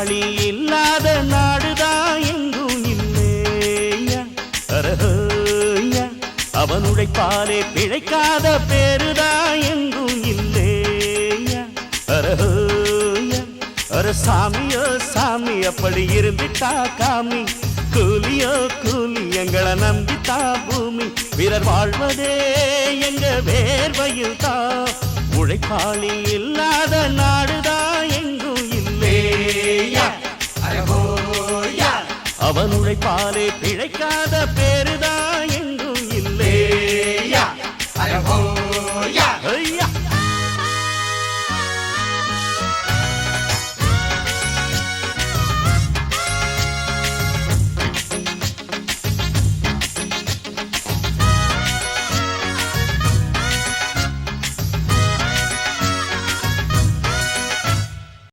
உழைப்பாளி இல்லாத நாடுதான் எங்கும் இல்லையா அரஹோயா அவன் உழைப்பாலே பிழைக்காத பேருதான் எங்கும் இல்லையா அரஹோயா அர சாமியோ சாமி அப்படி இருந்துட்டா காமி கூலியோ கூலி எங்களை நம்பித்தா பூமி பிறர் வாழ்வதே எங்க வேர்வையில் தான் உழைப்பாளி இல்லாத நாடுதான் எங்கும் இல்லையா அவன் உழைப்பாலே பிழைக்காத பேரு